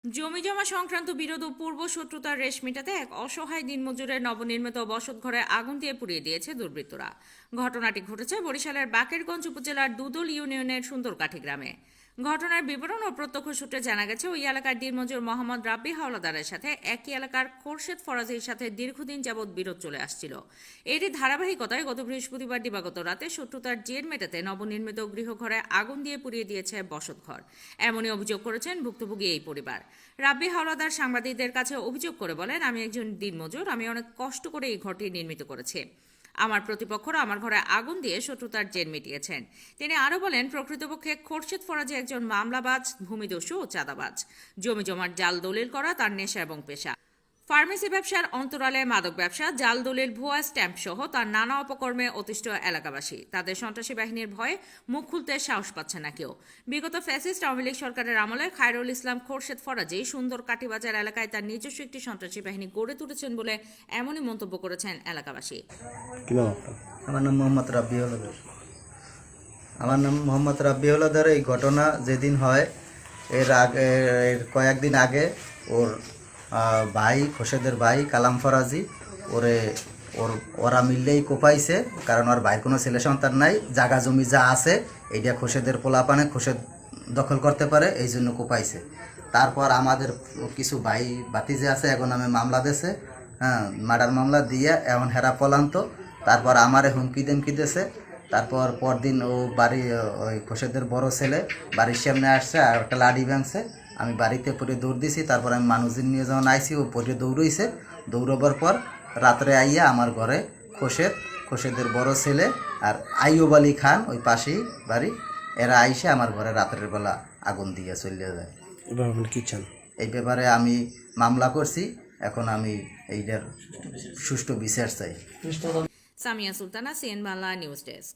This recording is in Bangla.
জমিজমা সংক্রান্ত বিরোধ ও পূর্ব শত্রুতার রেশ মেটাতে এক অসহায় দিনমজুরের নবনির্মিত বসতঘরে আগুন দিয়ে পুড়িয়ে দিয়েছে দুর্বৃত্তরা। ঘটনাটি ঘটেছে বরিশালের বাকেরগঞ্জ উপজেলার দুদল ইউনিয়নের সুন্দরকাঠি গ্রামে। ঘটনার বিবরণ ও প্রত্যক্ষ সূত্রে জানা গেছে, ওই এলাকার দিনমজুর মোহাম্মদ রাব্বি হাওলাদারের সাথে একই এলাকার খোরশেদ ফরাজির সাথে দীর্ঘদিন যাবৎ বিরোধ চলে আসছিল। এরই ধারাবাহিকতায় গত বৃহস্পতিবার দিবাগত রাতে শত্রুতার জের মেটাতে নবনির্মিত গৃহঘরে আগুন দিয়ে পুড়িয়ে দিয়েছে বসতঘর। এমনই অভিযোগ করেছেন ভুক্তভোগী এই পরিবার। রাব্বি হাওলাদার সাংবাদিকদের কাছে অভিযোগ করে বলেন, আমি একজন দিনমজুর, আমি অনেক কষ্ট করে এই ঘরটি নির্মিত করেছি। আমার প্রতিপক্ষরা আমার ঘরে আগুন দিয়ে শত্রুতার জের মিটিয়েছেন। তিনি আরও বলেন, প্রকৃতপক্ষে খোরশেদ ফরাজি একজন মামলাবাজ, ভূমিদস্যু ও চাঁদাবাজ। জমি জমার জাল দলিল করা তার নেশা এবং পেশা। ফার্মেসি ব্যবসার অন্তরালে মাদক ব্যবসা, জাল দলিল, ভুয়া স্ট্যাম্প সহ তার নানা অপকর্মে অতিষ্ঠ এলাকাবাসী। তাদের সন্ত্রাসী বাহিনীর ভয়ে মুখ খুলতে সাহস পাচ্ছে না কেউ। বিগত ফ্যাসিস্ট আওয়ামী লীগ সরকারের আমলে খায়রুল ইসলাম খোরশেদ ফরাজি সুন্দর কাটিবাজার এলাকায় তার নিজস্ব একটি সন্ত্রাসী বাহিনী গড়ে তুলেছেন বলে এমনই মন্তব্য করেছেন এলাকাবাসী। আমার নাম মোহাম্মদ রাব্বি হাওলাদার। এই ঘটনা যেদিন হয় এর কয়েকদিন আগে ওর ভাই, খোরশেদের ভাই কালাম ফরাজি ওরা মিললেই কোপাইছে, কারণ ওর ভাইয়ের কোনো ছেলে সন্তান নাই, জাগা জমি যা আছে এইটা খোরশেদের পোলাপানে খোরশেদ দখল করতে পারে, এই জন্য কোপাইছে। তারপর আমাদের কিছু ভাই বাতিজে আছে, এখন আমি মামলা দিয়েছে, মার্ডার মামলা দিয়ে এখন হেরা পলান্ত। তারপর আমারে হুমকি দেমকি দিয়েছে। তারপর পরদিন ও বাড়ি ওই খোরশেদের বড় ছেলে বাড়ির সামনে আসছে আর একটা লাঠি ভাঙছে। আমি বাড়িতে পরে দৌড় দিছি। তারপর আমি মানুষজন নিয়ে যখন আইসি, ও পরে দৌড়ইছে। দৌড়াবার পর রাত্রে আইয়া আমার ঘরে খোরশেদের বড় ছেলে আর আইয়ুব আলী খান, ওই পাশেই বাড়ি, এরা আইসে আমার ঘরে রাতের বেলা আগুন দিয়ে চলে যায়। এবার আপনি কি চান? এই ব্যাপারে আমি মামলা করছি, এখন আমি এইটার সুষ্ঠু বিচার চাই। Samia Sultana, CN Bangla news desk.